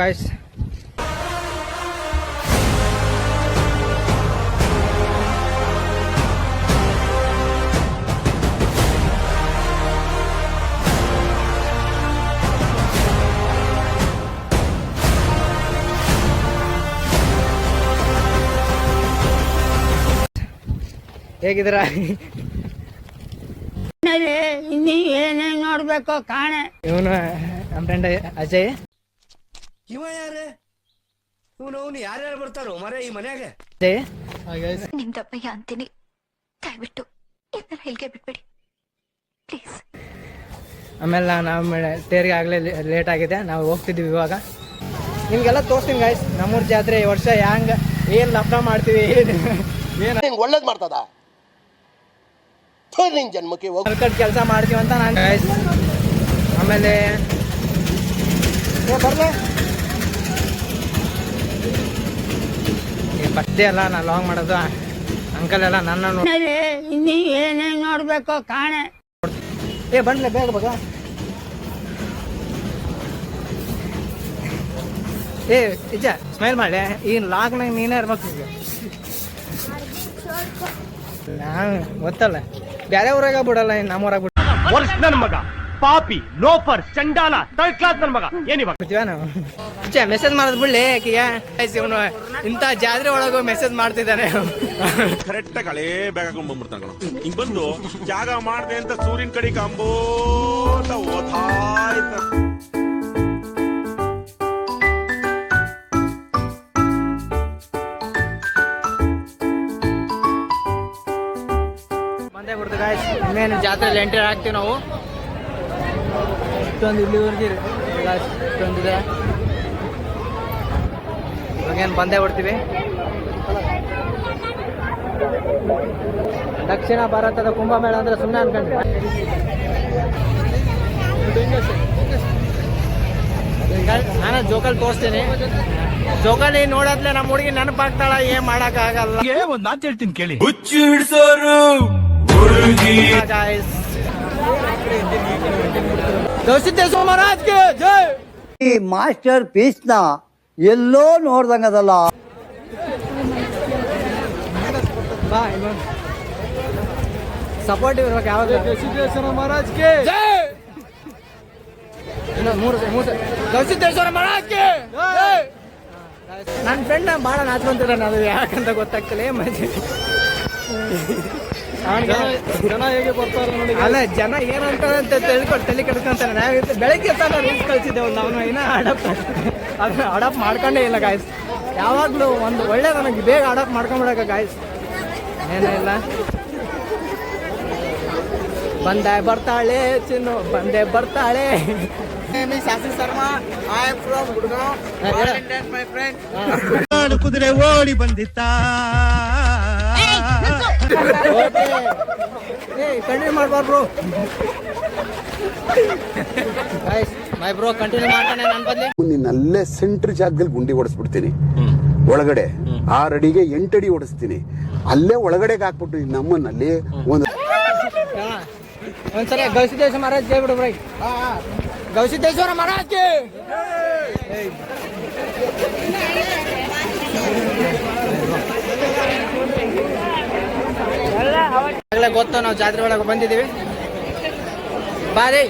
Guys ಹೇಗಿದ್ದೀರಾ? ಇನ್ನೀ ಏನೇನ್ ನೋಡ್ಬೇಕು ಕಾಣೆ. ಇವನು ನಮ್ಮ ಫ್ರೆಂಡ್ ಅಜಯ್. ಇವ ಯಾರೇ? ಇವನು ಯಾರ್ಯಾರು ಬರ್ತಾರೋ ಮರೆ ಈ ಮನ್ಯಾಗ? ಅಜಯ್ ನಿಮ್ ದಪ್ಪಯ್ಯ ಅಂತೀನಿ, ದಯವಿಟ್ಟು ಇದನ್ನ ಹೇಳಿಕೆ ಬಿಟ್ಬಿಡಿ ಪ್ಲೀಸ್. ಆಮೇಲೆ ನಾವು ತೇರಿಗೆ ಆಗಲೇ ಲೇಟ್ ಆಗಿದೆ, ನಾವು ಹೋಗ್ತಿದ್ವಿ ಇವಾಗ. ನಿಮ್ಗೆಲ್ಲ ತೋರಿಸ್ತೀನಿ ಗಾಯ್ಸ್ ನಮ್ಮೂರ ಜಾತ್ರೆ ಈ ವರ್ಷ ಹ್ಯಾಂಗ ಏನು ಲಫ್ಡ ಮಾಡ್ತೀವಿ, ಏನು ಒಳ್ಳೇದ್ ಮಾಡ್ತದ ನಿನ್ ಜನ್ಮಕ್ಕೆ ಕೆಲಸ ಮಾಡ್ತೀವಿ ಅಂತ ನಾನು ಗಾಯ್ಸ್. ಆಮೇಲೆ ಬರ್ಲೆ ಫಸ್ಟೇ ಅಲ್ಲ ನಾನು ಲಾಂಗ್ ಮಾಡೋದು. ಅಂಕಲ್ ಎಲ್ಲ ನನ್ನ ಇನ್ನೀ ಏನೇನ್ ನೋಡ್ಬೇಕು ಕಾಣೆ. ಬಂಡ್ಲೆ ಬೇಗ ಬಗ. ನಿಜ ಸ್ಮೈಲ್ ಮಾಡಿ. ಈಗ ಲಾಗ್ನಾಗ ನೀನೇ ಇರ್ಬೇಕು. ನಾನು ಗೊತ್ತಲ್ಲ, ಬೇರೆ ಊರಾಗ ಬಿಡಲ್ಲ, ನಮ್ಮೂರಾಗ ಬಿಡ. ನನ್ನ ಮಗ ಪಾಪಿ ಲೋಫರ್ ಚಂಡಾಲ ಥರ್ಡ್ ಕ್ಲಾಸ್ ನನ್ನ ಮಗ ಏನಿವಾಗ ನಾವು ಮೆಸೇಜ್ ಮಾಡೋದು ಬಿಡ್ಲಿ ಆಕಿಗೆ. ಇವನು ಇಂಥ ಜಾತ್ರೆ ಒಳಗೂ ಮೆಸೇಜ್ ಮಾಡ್ತಿದ್ದಾನೆ. ಕರೆಕ್ಟ್ ಆಗಿ ಹಳೇ ಬ್ಯಾಗ್ ಹಾಕೊಂಡ್ ಬಂದ್ಬಿಡ್ತಾನ. ಹಿಂಗ್ ಬಂದು ಜಾಗ ಮಾಡ್ದೆ ಅಂತ ಸೂರ್ಯನ ಕಡೆ ಕಂಬೋ ಅಂತ ಓದಾಯ್ತ. ಬಂದೇ ಬಿಡ್ತು ಗಾಯ್ಸ್. ಇನ್ನೇನು ಜಾತ್ರೆಯಲ್ಲಿ ಎಂಟ್ರಿ ಆಗ್ತೀವಿ ನಾವು. ಇಷ್ಟೊಂದು ಇಲ್ಲಿವರೆಗೆ ಇಷ್ಟೊಂದಿದೆ. ಇವಾಗೇನು ಬಂದೇ ಬಿಡ್ತೀವಿ. ದಕ್ಷಿಣ ಭಾರತದ ಕುಂಭಮೇಳ ಅಂದ್ರೆ ಸುಮ್ಮನೆ ಅನ್ಕೊಂಡ್ರಿ. ನಾನು ಜೋಕಲ್ ತೋರಿಸ್ತೀನಿ. ಜೋಕಲ್ಲಿ ನೋಡತ್ಲೆ ನಮ್ಮ ಹುಡುಗಿ ನೆನಪಾಗ್ತಾಳ, ಏನ್ ಮಾಡಕ್ ಆಗಲ್ಲ. ಒಂದ್ ಮಾತು ಹೇಳ್ತೀನಿ ಕೇಳಿ. ಹುಚ್ಚು ಹಿಡ್ಸೋರು ಗವಿಸಿದ್ದೇಶ್ವರ ಮಹಾರಾಜ್ಗೆ ಜೈ. ಈ ಮಾಸ್ಟರ್ ಪೀಸ್ ನ ಎಲ್ಲೋ ನೋಡ್ದಂಗದಲ್ಲ. ಸಪೋರ್ಟಿವ್ ಇರ್ಬೇಕು ಯಾವಾಗ. ಗವಿಸಿದ್ದೇಶ್ವರ ಮಹಾರಾಜ್ಗೆ ಜೈ. ಗವಿಸಿದ್ದೇಶ್ವರ ಮಹಾರಾಜ್ಗೆ ಜೈ. ನನ್ನ ಫ್ರೆಂಡ್ ಭಾಳ ನಾಚ್ಕೊಂತಿದ್ದಾನೆ, ಅದು ಯಾಕಂತ ಗೊತ್ತಾಗ್ತಿಲ್ಲ. ಜನ ಹೇಗೆ ಬರ್ತಾರೆ ನೋಡಿ. ಅಲ್ಲ ಜನ ಏನಂತಾರೆ ಅಂತ ತಲೆ ಕೆಡ್ಕೊಂತಾರೆ. ನಾವು ಬೆಳಗ್ಗೆ ನಾನು ರೀಲ್ಸ್ ಕಳಿಸಿದ್ದೆವು, ನಾವು ಇನ್ನೂ ಅದನ್ನ ಅಡಾಪ್ಟ್ ಮಾಡ್ಕೊಂಡೇ ಇಲ್ಲ ಗಾಯ್ಸ್. ಯಾವಾಗಲೂ ಒಂದು ಒಳ್ಳೆ ನನಗೆ ಬೇಗ ಅಡಾಪ್ಟ್ ಮಾಡ್ಕೊಂಬಿಡಕ ಗಾಯ್ಸ್. ಏನೂ ಇಲ್ಲ. ಬಂದೆ ಬರ್ತಾಳೆ ಚಿನ್ನು, ಬಂದೆ ಬರ್ತಾಳೆ. Shastri Sharma, I am from Gurgaon, my friend. ಕುದುರೆ ಓಡಿ ಬಂದಿತ್ತ. ಕಂಟಿನ್ಯೂ ಮಾಡ್ಬಾರ್ದು ಮೈ ಬ್ರೋ, ಕಂಟಿನ್ಯೂ ಮಾಡ್ತಾನೆ ನನ್ನ ಬದಲಿ. ನಿನ್ನಲ್ಲೇ ಸೆಂಟ್ರ್ ಜಾಗದಲ್ಲಿ ಗುಂಡಿ ಹೊಡೆಸ್ಬಿಡ್ತೀನಿ. ಒಳಗಡೆ 6 ಅಡಿಗೆ 8 ಅಡಿ ಹೊಡೆಸ್ತೀನಿ. ಅಲ್ಲೇ ಒಳಗಡೆಗೆ ಹಾಕ್ಬಿಟ್ಟು ನಮ್ಮನ್ನಲ್ಲಿ ಒಂದ್ಸರಿ ಗವಿಸಿದ್ದೇಶ್ವರ ಮಹಾರಾಜ್ ಕೇಳ್ಬಿಡು ಬ್ರೈ. ಗವಿಸಿದ್ದೇಶ್ವರ ಮಹಾರಾಜ್ಗೆ ಆಗಲೇ ಗೊತ್ತು, ನಾವು ಜಾತ್ರೆ ಒಳಗೆ ಬಂದಿದ್ದೀವಿ. ಬಾರಿ.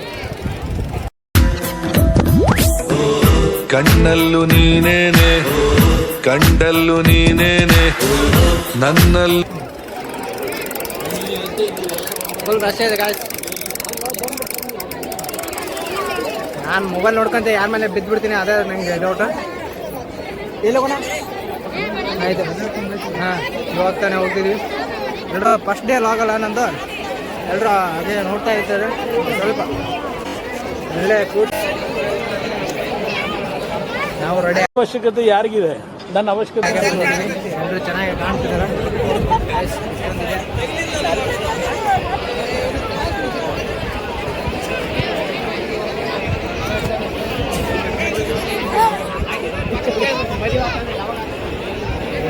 ಕಣ್ಣಲ್ಲೂ ನೀನೇನೆ, ಕಂಡಲ್ಲೂ ನೀನೇನೆ, ನನ್ನಲ್ಲಿ ಫುಲ್ ರಶ್ ಇದೆ ಗಾಯ್ಸ್. ನಾನು ಮೊಬೈಲ್ ನೋಡ್ಕೊಂತ ಯಾರ ಮೇಲೆ ಬಿದ್ದುಬಿಡ್ತೀನಿ, ಅದೇ ನಂಗೆ ಡೌಟ್. ಎಲ್ಲೋಗೋಣ ಆಯ್ತು. ಹಾಂ, ಇವಾಗ ತಾನೇ ಹೋಗ್ತಿದ್ವಿ. ಎಲ್ಲರೂ ಫಸ್ಟ್ ಡೇ ಲಾಗಲ್ಲ ನಂದು. ಎಲ್ಲರೂ ಅದೇ ನೋಡ್ತಾ ಇರ್ತಾರೆ. ಸ್ವಲ್ಪ ಒಳ್ಳೆ ಕೂಟ್ ನಾವು ರೆಡಿ. ಅವಶ್ಯಕತೆ ಯಾರಿಗಿದೆ? ನನ್ನ ಅವಶ್ಯಕತೆ. ಎಲ್ಲರೂ ಚೆನ್ನಾಗಿ ಕಾಣ್ತಿದ್ದಾರೆ.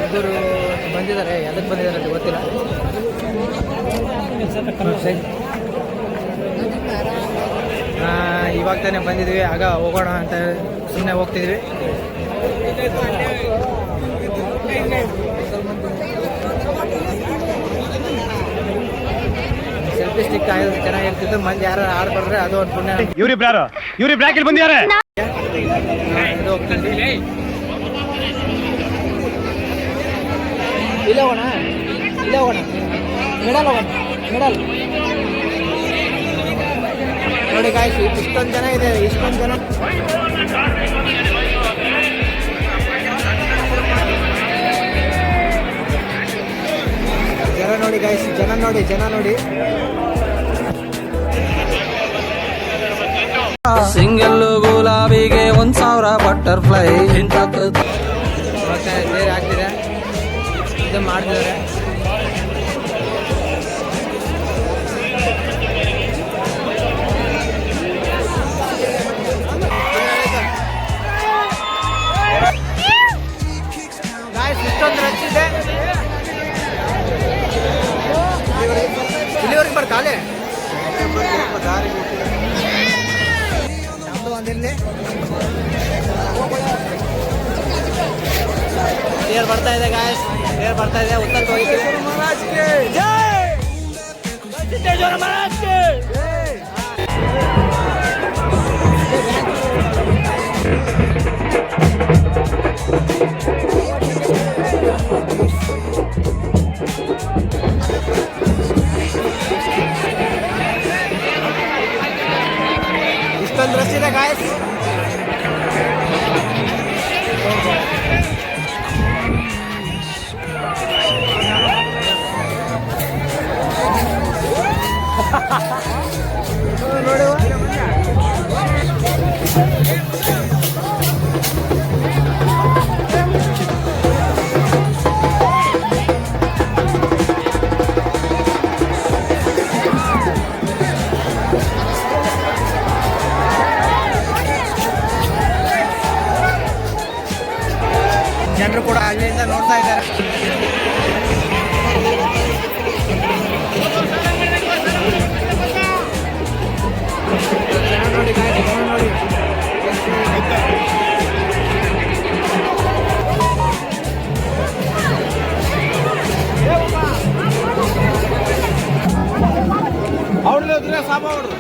ಇಬ್ಬರು ಬಂದಿದ್ದಾರೆ, ಎದಕ್ಕೆ ಬಂದಿದ್ದಾರೆ ಅಂತ ಗೊತ್ತಿಲ್ಲ. ಇವಾಗ ತಾನೇ ಬಂದಿದ್ವಿ, ಆಗ ಹೋಗೋಣ ಅಂತ ಸುಮ್ಮನೆ ಹೋಗ್ತಿದ್ವಿ. ಸೆಲ್ಫಿ ಸ್ಟಿಕ್ ಆಗಿದ್ರೆ ಚೆನ್ನಾಗಿರ್ತಿತ್ತು. ಮಂದಿ ಯಾರು ಆಡ್ಕೊಂಡ್ರೆ ಅದು ಒಂದು ಪುಣ್ಯ. ಇವ್ರಿಬ್ರು ಯಾಕೆ ಬಂದಿದ್ದಾರೆ? ಇದು ಹೋಗ್ತಿದ್ವಿ. ಇಲ್ಲ ಹೋಗೋಣ, ಇಲ್ಲ ಹೋಗೋಣ, ಮಿಡಲ್ ಹೋಗೋಣ, ಮಿಡಲ್. ನೋಡಿ ಗಾಯ್ಸ್, ಇಷ್ಟೊಂದು ಜನ ಇದೆ, ಇಷ್ಟೊಂದು ಜನ. ಜನ ನೋಡಿ ಗಾಯ್ಸ್, ಜನ ನೋಡಿ, ಜನ ನೋಡಿ. ಸಿಂಗಲ್ ಗುಲಾಬಿಗೆ 1000 ಬಟರ್ಫ್ಲೈ ಬೇರೆ ಆಗ್ತಿದೆ, ಇದು ಮಾಡ್ತಿದ್ದಾರೆ. ಗಾಯ್ಸ್, ಇಷ್ಟೊಂದು ರಚ್ಚಿದೆ. ಇಲ್ಲಿವರೆಗೆ ಬರ್ತಾಲೆ ನಮ್ದು ಒಂದಿರಲಿ. ಏರ್ ಬರ್ತಾ ಇದೆ ಗಾಯ್ಸ್, ಏರ್ ಬರ್ತಾ ಇದೆ. ಉತ್ತರಕ್ಕೆ ಹೋಗಿದ್ದೀವಿ. ಇಷ್ಟೊಂದು ರಶ್ ಇದೆ ಗಾಯ್ಸ್. ನೋಡುವ ಜನರು ಕೂಡ ಅಲ್ಲಿಂದ ನೋಡ್ತಾ ಇದ್ದಾರೆ. ನೋಡಿ ಗಾಯ್ಸ್, ನೋಡಿ. ಅವ್ರದ್ದು ಸಾಬ ಅವರು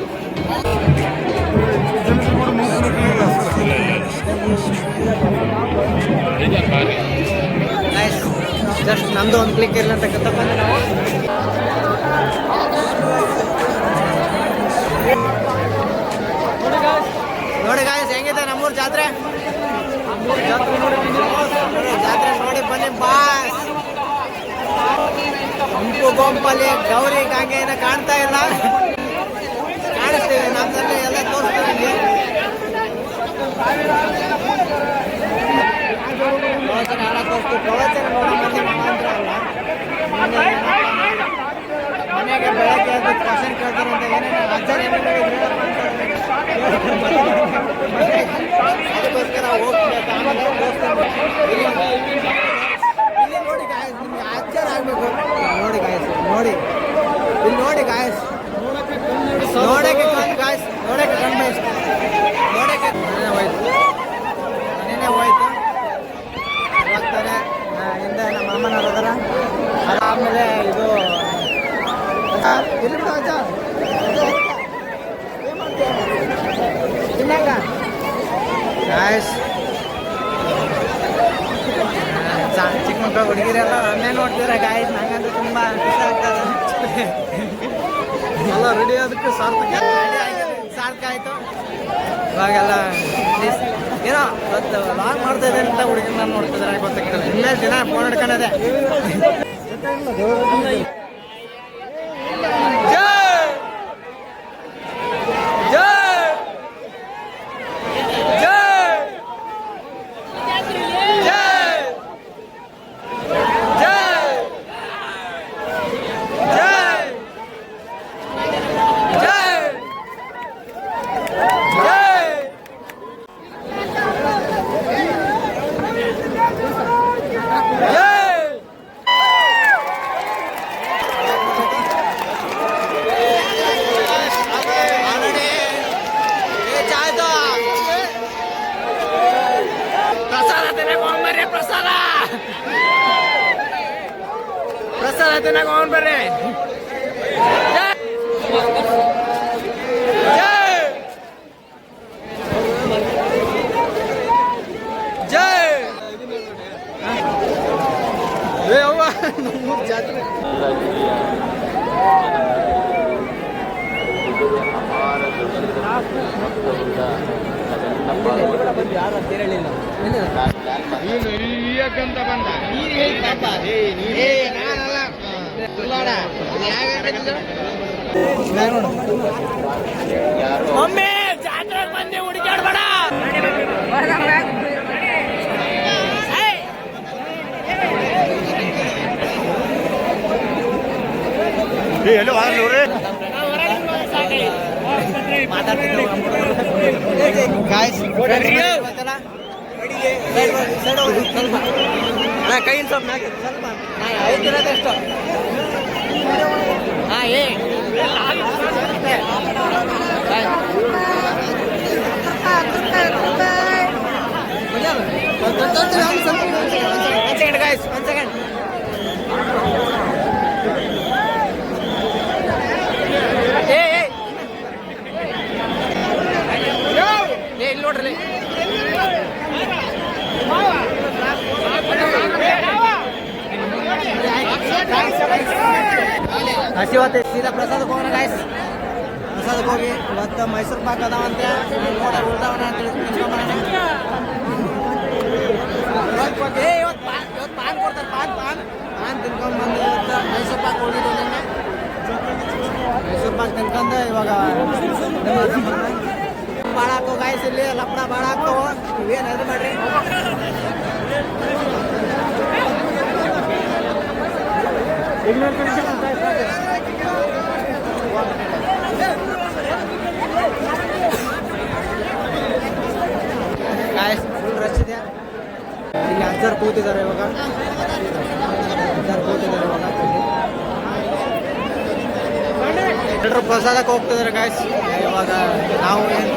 ಜಸ್ಟ್ ನಮ್ದು ಒಂದು ಕ್ಲಿಕ್ ಇರಲಿ ಅಂತ ಕತ್ತಕೊಂಡೆ ನಾವು. ನೋಡಿ ಗಾಯ್ಸ್, ಹೆಂಗಿದೆ ನಮ್ಮೂರು ಜಾತ್ರೆ. ಜಾತ್ರೆ ನೋಡಿ ಬನ್ನಿ ಬಾಸ್. ಗುಂಪು ಗೊಂಪಲ್ಲಿ ಗೌರಿ ಗಂಗೆನ ಕಾಣ್ತಾ ಇಲ್ಲ, ಕಾಣಿಸ್ತೀವಿ ನಮ್ಮಲ್ಲಿ ಎಲ್ಲ ತೋರಿಸ್ತೀವಿ. ಪ್ರವಚನ ಎಲ್ಲ ತೋರಿಸ್ತೀವಿ. ಪ್ರವಚನ ನೋಡಿ ಮಂದಿ ಮಾತ್ರ ಅಲ್ಲ, ಮನೆಗೆ ಬೆಳಗ್ಗೆ ಎದ್ದು ಕ್ವಶನ್ ಕೇಳ್ತಾರೆ ಅಂತ ಏನೇನು ಅಜ್ಜರ್ ಅದಕ್ಕೋಸ್ಕರ ಹೋಗ್ಬೇಕು. ಆಮೇಲೆ ಇಲ್ಲಿ ನೋಡಿ ಗಾಯಸ್, ನಿಮ್ಗೆ ಅಜ್ಜರ್ ಆಗ್ಬೇಕು. ನೋಡಿ ಗಾಯಸ್, ನೋಡಿ ಇಲ್ಲಿ ನೋಡಿ ಗಾಯಸ್, ನೋಡಕ್ಕೆ ಕಣ್ಣು ಗಾಯಸ್, ನೋಡಕ್ಕೆ ಕಣ್ಣು ಇಷ್ಟ, ನೋಡಕ್ಕೆ ಹೋಯ್ತು, ಮನೆಯೇ ಹೋಯ್ತು. ಹೋಗ್ತಾರೆ ಹಿಂದೆ ನಮ್ಮ ಅಮ್ಮನವ್ರು ಅದರ. ಆಮೇಲೆ ಇದು ಎಲ್ಲಿ ಬಿಡು ಅಜ್ಜ ತಿನ್ನಾಗ ಗಾಯಸ್. ಚಿಕ್ಕ ಮಕ್ಕಳು ಹುಡುಗಿರೆಲ್ಲ ರನ್ನೇ ನೋಡ್ತಿದ್ರೆ ಗಾಯಸ್. ನಂಗಂದ್ರೆ ತುಂಬ ಖುಷಿ ಆಗ್ತದೆ. ಎಲ್ಲ ರೆಡಿ ಆದಕ್ಕೆ ಸಾರ್ಥಕ ಆಯಿತು. ಇವಾಗೆಲ್ಲ ಏನೋ ಇವತ್ತು ಲಾಗ್ ಮಾಡ್ತಾ ಇದೆ ಅಂತ ಹುಡುಗಿ ನಾನು ನೋಡ್ತಿದ್ರೆ ಗೊತ್ತಾಗ್ತದೆ. ಇನ್ಮೇಲೆ ದಿನ ಫೋನ್ ಹಿಡ್ಕೊಂಡದೆ. ಪ್ರಸಾದ ಪ್ರಸಾದ ತಿನ್ನಕ ಹೋಗೋಣ ಬರ್ರಿ. ಜೈ ಏ ಅವ್ವ ನಮ್ಮೂರ್ ಜಾತ್ರೆ ಒಮ್ಮೆ ಜಾತ್ರೆಗೆ ಬಂದು ಹುಡುಕಾಡ್ಬೇಡ. ಕೈ ಸ್ವಲ್ಪ ಎಷ್ಟು ಹಾ ಏ ಒಂದ್ ಸೆಕೆಂಡ್ ಇಲ್ಲಿ ನೋಡ್ರಿ ಹಸಿವತ್ತೆ ಸೀದಾ ಪ್ರಸಾದಕ್ಕೆ ಹೋಗೋಣ ಗಾಯ್ಸ್. ಪ್ರಸಾದಕ್ಕೆ ಹೋಗಿ ಇವತ್ತು ಮೈಸೂರು ಪಾಕ್ ಅದಾವಂತೆ ಉಳ್ದಾವನ ಅಂತ ಇವತ್ತು ಪಾನ್ ಕೊಡ್ತಾರೆ. ಪಾನ್ ತಿನ್ಕೊಂಡ್ಬಂದು ಇವತ್ತು ಮೈಸೂರು ಪಾಕ್ ಹೋಗಿದ್ದು ನಿನ್ನೆ. ಮೈಸೂರು ಪಾಕ್ ತಿನ್ಕೊಂಡು ಇವಾಗ ಭಾಳ ಹಾಕೋ ಗಾಯ್ಸ್. ಇಲ್ಲಿ ಲಪ್ಪಣ ಭಾಳ ಹಾಕೋ ಇವೇನು ಅದು ಮಾಡ್ರಿ. ಗಾಯ್ಸ್ ಫುಲ್ ರಶ್ ಇದೆ. ಇಲ್ಲಿ ಅಜ್ಜರು ಕೂತಿದ್ದಾರೆ ಇವಾಗ. ಎಲ್ಲರೂ ಪ್ರಸಾದಕ್ಕೆ ಹೋಗ್ತಿದ್ದಾರೆ ಗಾಯ್ಸ್. ಇವಾಗ ನಾವು ಏನು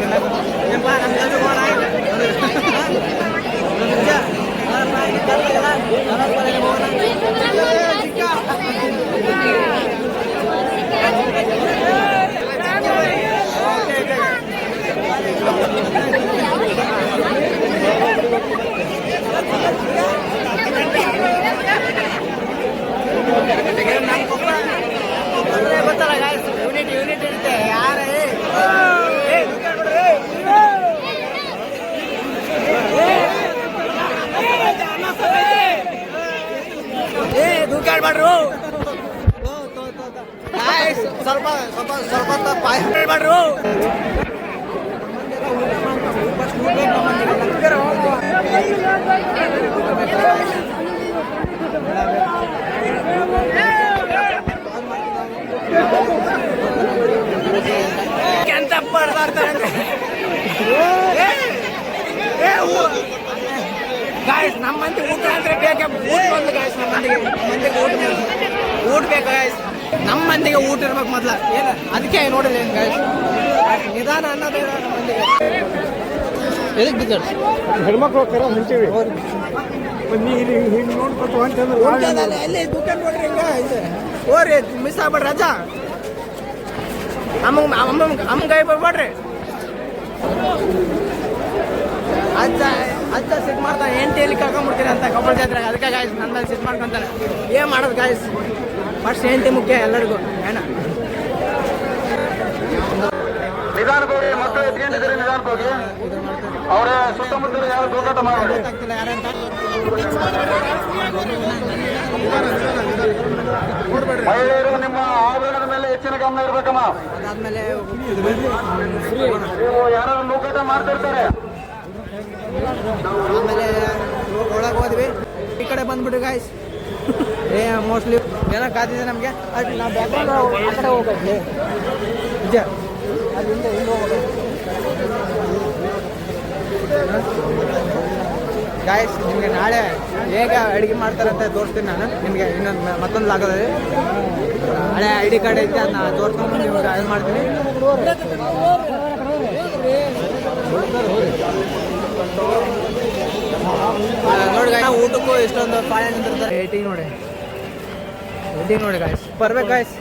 ಗೊತ್ತಲ್ಲ ಗಾಯ್ಸ್, ಯೂನಿಟ್ ಇರುತ್ತೆ. ಯಾರೇ ದೂಕಾಡ್ಬಾಡ್ರು ಸ್ವಲ್ಪ ಸ್ವಲ್ಪ ಸ್ವಲ್ಪ ಮಾಡ್ರು. ಎಂತ ಪಡ್ದಾಡ್ತಾರೆ ಗಾಯ್ಸ್. ನಮ್ಮ ಮಂದಿ ಊಟ ಅಂದ್ರೆ ಬೇಕೆ ಊಟ ಬಂದು ಗಾಯ್ಸ್. ನಮ್ಮ ಮಂದಿಗೆ ಊಟ ಬೇಕು ಗಾಯ್ಸ್. ನಮ್ಮ ಮಂದಿಗೆ ಊಟ ಇರ್ಬೇಕು ಮೊದ್ಲ. ಏನು ಅದಕ್ಕೆ ನೋಡಿಲ್ಲ ಏನು ಗಾಯ್ಸ್. ನಿಧಾನ ಅನ್ನೋದೇ ನಮ್ಮ ಮಂದಿಗೆ. ಎದಕ್ಕೆ ಬಿದ್ದಾಡ ಹೆಣ್ಮಕ್ಳು ಹೋಗ್ತಾರ ಮುಂಚೆವಿ ನೋಡ್ಕೊತ ಎಲ್ಲಿ ದುಕಾನ್ ನೋಡ್ರಿ ಹಿಂಗ ಓರಿ ಮಿಸ್ ಆಗ್ಬೇಡ್ರಿ ರಜಾ. ಅಮ್ಮ ಕೈ ಬರ್ಬೇಡ್ರಿ. ಅಜ್ಜ ಸಿಟ್ ಮಾಡ್ತಾನೆ ಹೆಂಡತಿಯಲ್ಲಿ ಕರ್ಕೊಂಡ್ಬಿಡ್ತೀನಿ ಅಂತ ಕೊಪ್ಪಳ ಜಾತ್ರೆಗೆ. ಅದಕ್ಕೆ ಗಾಯ್ಸ್ ನನ್ನ ಮೇಲೆ ಸಿಟ್ ಮಾಡ್ಕೊಂತಾನೆ. ಏನು ಮಾಡೋದು ಗಾಯ್ಸ್, ಫಸ್ಟ್ ಹೆಂಡತಿ ಮುಖ್ಯ ಎಲ್ಲರಿಗೂ. ಏನ ನಿಧಾನಕ್ಕೆ ಹೋಗಿ, ಮಕ್ಕಳು ಎತ್ಕೊಂಡಿದ್ದೀರಿ, ನಿಧಾನಕ್ಕೆ ಹೋಗಿ. ಅವರ ಸುತ್ತಮುತ್ತಲು ಯಾರು ದೂರಾಟ ಮಾಡಿ ಗೊತ್ತಾಗ್ತಿಲ್ಲ ಯಾರಂತ. ಮಹಿಳೆಯರು ನಿಮ್ಮ ಆಭರಣದ ಮೇಲೆ ಹೆಚ್ಚಿನ ಗಮನ ಇರ್ಬೇಕಮ್ಮ. ಅದಾದ್ಮೇಲೆ ನೀವು ಯಾರು ನೂಕಾಟ ಮಾಡ್ತಿರ್ತಾರೆ. ಆಮೇಲೆ ಒಳಗೆ ಹೋದ್ವಿ. ಈ ಕಡೆ ಬಂದ್ಬಿಟ್ರಿ ಗಾಯ್ಸ್. ಮೋಸ್ಟ್ಲಿ ಏನೋ ಕಾದಿದೆ ನಮಗೆ. ಅದು ನಾವು ಬ್ಯಾಕ್ಗ್ರೌಂಡ್ ಆ ಕಡೆ ಹೋಗ್ಬೇಕು ನಿಜ. ಅಲ್ಲಿಂದ ಇಲ್ಲಿ ಹೋಗ್ಬೇಕು ಗಾಯ್ಸ್. ನಿಮಗೆ ನಾಳೆ ಹೇಗೆ ಅಡುಗೆ ಮಾಡ್ತಾರಂತ ತೋರಿಸ್ತೀನಿ ನಾನು ನಿಮಗೆ. ಇನ್ನೊಂದು ಮತ್ತೊಂದು ಲಾಗದಲ್ಲಿ ಹಳೆ ID ಕಾರ್ಡ್ ಐತೆ, ಅದನ್ನ ತೋರಿಸ್ಕೊಂಡು ನಿಮ್ಗೆ ಇದು ಮಾಡ್ತೀನಿ. ನೋಡಿ ಊಟ ನೋಡೋಕ್ಕೂ ಇಷ್ಟೊಂದು ಪಾಯ ನಿಂತಿರ್ತಾರೆ. ರೇಟಿಂಗ್ ನೋಡಿ ಗಾಯ್ಸ್, ಬರ್ಬೇಕು ಗಾಯ್ಸ್.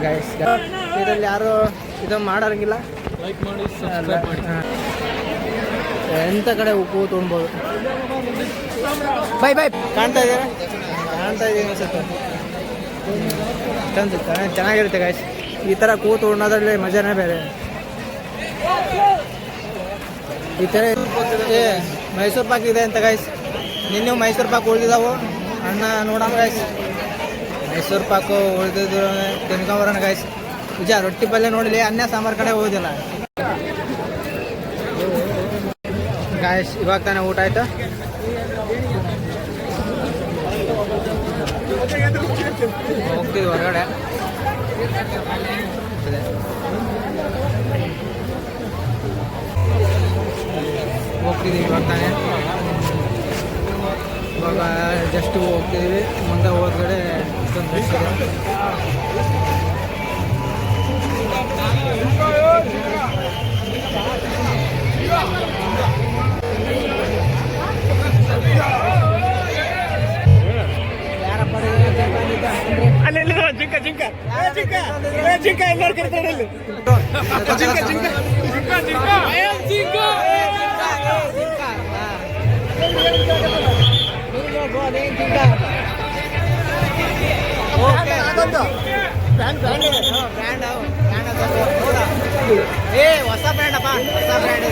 ಗಾಯ್ಸ್ ಇದರಲ್ಲಿ ಯಾರು ಇದು ಮಾಡೋರಂಗಿಲ್ಲ, ಲೈಕ್ ಮಾಡಿ, ಎಂಥ ಕಡೆ ಉಪ್ಪು ತೊಗೊಳ್ಬೋದು. ಬೈ ಕಾಣ್ತಾ ಇದ್ದೀರಾ? ಇದ್ದೀನಿ ಅನ್ಸುತ್ತೆ. ಚೆನ್ನಾಗಿರುತ್ತೆ ಗಾಯ್ಸ್. ಈ ಥರ ಕೂತು ಉಣ್ಣೋದ್ರಲ್ಲಿ ಮಜಾನೇ ಬೇರೆ. ಈ ಥರ ಮೈಸೂರು ಪಾಕ್ ಇದೆ ಅಂತ ಗಾಯ್ಸ್. ನಿನ್ನೆ ಮೈಸೂರು ಪಾಕ್ ಉಳಿದಿದ್ದಾವು, ಅಣ್ಣ ನೋಡೋಣ ಗಾಯ್ಸ್. ಮೈಸೂರು ಪಾಕು ಉಳಿದಿದ್ದು ತಿನ್ಕೊಂಬರೋಣ ಗಾಯ್ಸ್. ನಿಜ ರೊಟ್ಟಿ ಪಲ್ಯ ನೋಡಲಿ, ಅನ್ನ ಸಾಂಬಾರು ಕಡೆ ಹೋಗೋದಿಲ್ಲ ಗಾಯ್ಸ್. ಇವಾಗ ತಾನೇ ಊಟ ಆಯ್ತು. ಹೋಗ್ತೀವಿ ಹೊರಗಡೆ. ಹೋಗ್ತಿದ್ದೀವಿ ಇವಾಗ ತಾನೇ. ಇವಾಗ ಜಸ್ಟ್ ಹೋಗ್ತಿದ್ದೀವಿ. ಮುಂದೆ ಹೋದ್ಗಡೆ ಇಷ್ಟೊಂದು ರಶ್ ಇದೆ. ಹೊಸ ಬ್ರ್ಯಾಂಡ್ ಅಪ್ಪ, ಹೊಸ ಬ್ರ್ಯಾಂಡ್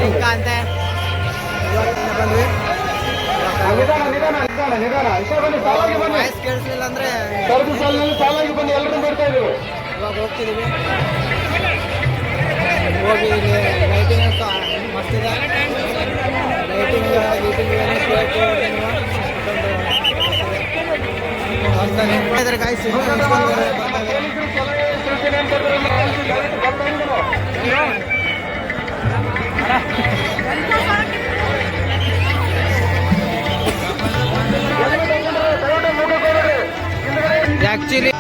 ಜಿಂಕ ಅಂತೆ. ಬಂದ್ವಿ. ವಾಯ್ಸ್ ಕೇಳಿಸ್ಲಿಲ್ಲ ಅಂದ್ರೆ ಇವಾಗ ಹೋಗ್ತಿದ್ದೀವಿ. ಹೋಗಿ ಇಲ್ಲಿ ಲೈಟಿಂಗ್ ಮಸ್ತ್ ಇದೆ. Lighting guys. ಆಕ್ಚುಲಿ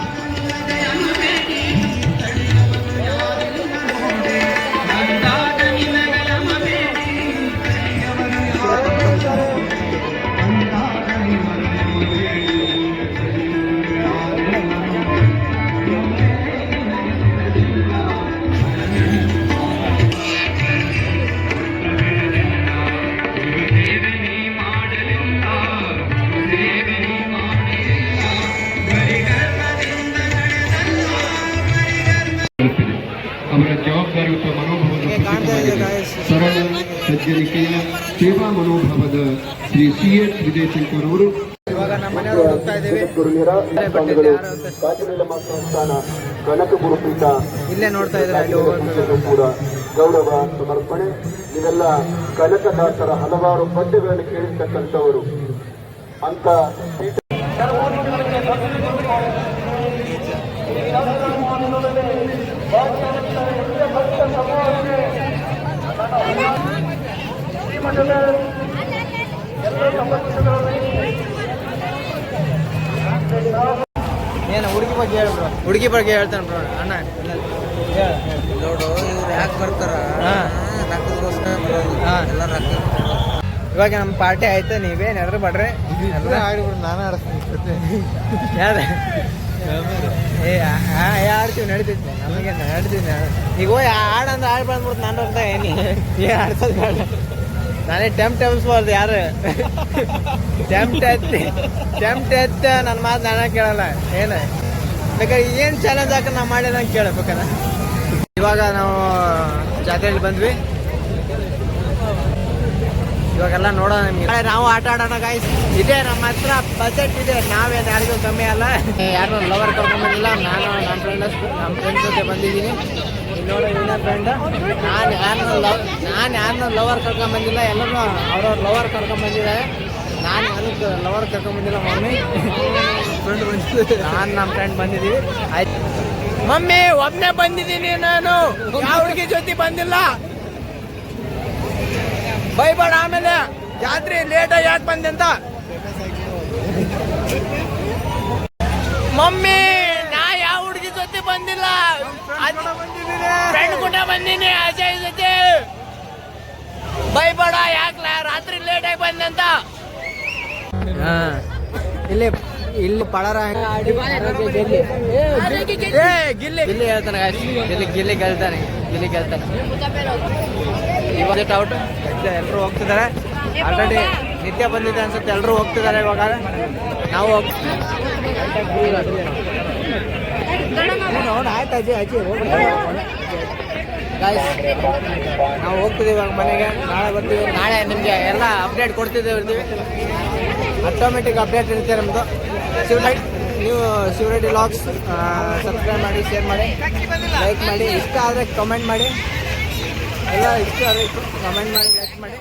ಅವರ ಜವಾಬ್ದಾರಿಯುತ ಮನೋಭಾವದ ಸರಳ ಸಜ್ಜನಿಕೆಯ ಸೇವಾ ಮನೋಭಾವದ ಶ್ರೀ C.H. ವಿಜಯಶಂಕರ್ ಅವರು ಇವಾಗ ನಮ್ಮ ಮನೆಯವರು ಹೋಗ್ತಾ ಇದ್ದೀವಿ. ಕನಕ ಗುರುಪೀಠ ಇಲ್ಲೇ ನೋಡ್ತಾ ಇದ್ದಾರೆ. ಕೂಡ ಗೌರವ ಸಮರ್ಪಣೆ. ಇವೆಲ್ಲ ಕನಕದಾಸರ ಹಲವಾರು ಪದ್ಯಗಳನ್ನು ಕೇಳಿರ್ತಕ್ಕಂಥವರು ಅಂತ ಏನು ಹುಡುಗಿ ಬಗ್ಗೆ ಹೇಳ್ಬ್ರು, ಹುಡುಗಿ ಬಗ್ಗೆ ಹೇಳ್ತಾನೆ ಬ್ರೋ ಅಣ್ಣ. ನೋಡು ಇವ್ರು ಯಾಕೆ ಬರ್ತಾರ, ಇವಾಗ ನಮ್ಮ ಪಾರ್ಟಿ ಆಯ್ತು. ನೀವೇನಾದ್ರು ಬಡ್ರೆ ಎಲ್ಲ ಆಡ್ಬಿಡು, ನಾನು ಆಡಿಸ್ತೀನಿ. ಯಾರು ಆಡ್ತೀವಿ, ನಡೀತೈತಿ ನಮಗೆ, ನಡೀತೀನಿ. ಈಗ ಹೋಗಿ ಆಡಂದ್ರೆ ಆಡ್ ಬಂದ್ಬಿಡ್ತು. ನಾನು ಅಂತ ಏನು ಆಡ್ಸೋದು ಬೇಡ. ನಾನೇ ಟೆಂಪ್ಟ್ ಎಬ್ಸ್ಬಾರ್ದು ಯಾರು. ಟೆಂಪ್ಟ್ ಎತ್ತ ನನ್ನ ಮಾತು ನಾನೇ ಕೇಳಲ್ಲ. ಏನು ಬೇಕಾದ್ರೆ ಏನು ಚಾಲೆಂಜ್ ಹಾಕಿ ನಾವು ಮಾಡಿ ನಂಗೆ ಕೇಳಬೇಕಲ್ಲ. ಇವಾಗ ನಾವು ಜಾತ್ರೆಯಲ್ಲಿ ಬಂದ್ವಿ. ಇವಾಗೆಲ್ಲ ನೋಡೋಣ ನಿಮ್ಗೆ. ನಾವು ಆಟ ಆಡೋಣ ಗಾಯ್ಸ್. ಇದೆ ನಮ್ಮ ಹತ್ರ ಬಜೆಟ್ ಇದೆ. ನಾವೇನು ಯಾರಿಗೂ ಕಮ್ಮಿ ಅಲ್ಲ. ಯಾರು ಲವರ್ ಕರ್ಕೊಂಡ್ಬಂದಿಲ್ಲ. ನಾನು ನಮ್ಮ ಫ್ರೆಂಡ್ಸ್ ಜೊತೆ ಬಂದಿದ್ದೀನಿ. ನೋಡೋ ಇವನ ಫ್ರೆಂಡ್. ನಾನು ಯಾರನ್ನೂ ಲವರ್ ಕರ್ಕೊಂಡ್ಬಂದಿಲ್ಲ. ಎಲ್ಲರೂ ಅವ್ರವ್ರ ಲವರ್ ಕರ್ಕೊಂಡ್ಬಂದಿದ್ದಾರೆ. ನಾನು ಅದಕ್ಕೆ ಲವರ್ ಕರ್ಕೊಂಡ್ಬಂದಿಲ್ಲ. ಮಮ್ಮಿ ಫ್ರೆಂಡ್ ಬಂದಿದ್ದು, ನಾನು ನಮ್ಮ ಫ್ರೆಂಡ್ ಬಂದಿದ್ದೀವಿ. ಆಯ್ತು ಮಮ್ಮಿ, ಒಬ್ಬನೇ ಬಂದಿದ್ದೀನಿ ನಾನು, ಯಾವ ಹುಡುಗಿ ಜೊತೆ ಬಂದಿಲ್ಲ. ಬೈಬೇಡ ಆಮೇಲೆ ಜಾತ್ರೆ ಲೇಟಾಗಿ ಯಾಕೆ ಬಂದೆ ಅಂತ. ಮಮ್ಮಿ ನಾ ಯಾವ ಹುಡುಗಿ ಜೊತೆ ಬಂದಿಲ್ಲ, ಫ್ರೆಂಡ್ ಕೂಡ ಬಂದೀನಿ ಅಜಯ್ ಜೊತೆ. ಭಯಪಡ ಯಾಕೆ ರಾತ್ರಿ ಲೇಟ್ ಆಗಿ ಬಂದಂತ. ಹಾ ಇಲ್ಲಿ ಇಲ್ಲಿ ಪಳರ ಗಿಲ್ಲಿ ಹೇಳ್ತಾನೆ ಗಿಲ್ಲಿ ಗೆಲ್ತಾನೆ ಇವಾಗ ಔಟ್. ಎಲ್ಲರೂ ಹೋಗ್ತಿದ್ದಾರೆ ಆಲ್ರೆಡಿ. ನಿತ್ಯ ಬಂದಿದೆ ಅನ್ಸುತ್ತೆ, ಎಲ್ಲರೂ ಹೋಗ್ತಿದ್ದಾರೆ ಇವಾಗ. ನಾವು ಆಯ್ತು ಅಜ್ಜಿ ನಾವು ಹೋಗ್ತಿದ್ದೀವಿ ಇವಾಗ ಮನೆಗೆ. ನಾಳೆ ಬರ್ತೀವಿ. ನಾಳೆ ನಿಮಗೆ ಎಲ್ಲ ಅಪ್ಡೇಟ್ ಕೊಡ್ತಿದ್ದೀವಿ. ಆಟೋಮೆಟಿಕ್ ಅಪ್ಡೇಟ್ ಇರುತ್ತೆ ನಮ್ಮದು. ನೀವು ಶಿವರೆಡ್ಡಿ ವ್ಲಾಗ್ಸ್ ಸಬ್ಸ್ಕ್ರೈಬ್ ಮಾಡಿ, ಶೇರ್ ಮಾಡಿ, ಲೈಕ್ ಮಾಡಿ. ಇಷ್ಟ ಆದರೆ ಕಮೆಂಟ್ ಮಾಡಿ. ಎಲ್ಲ ಇಷ್ಟ ಆದರೆ ಕಮೆಂಟ್ ಮಾಡಿ, ಲೈಕ್ ಮಾಡಿ.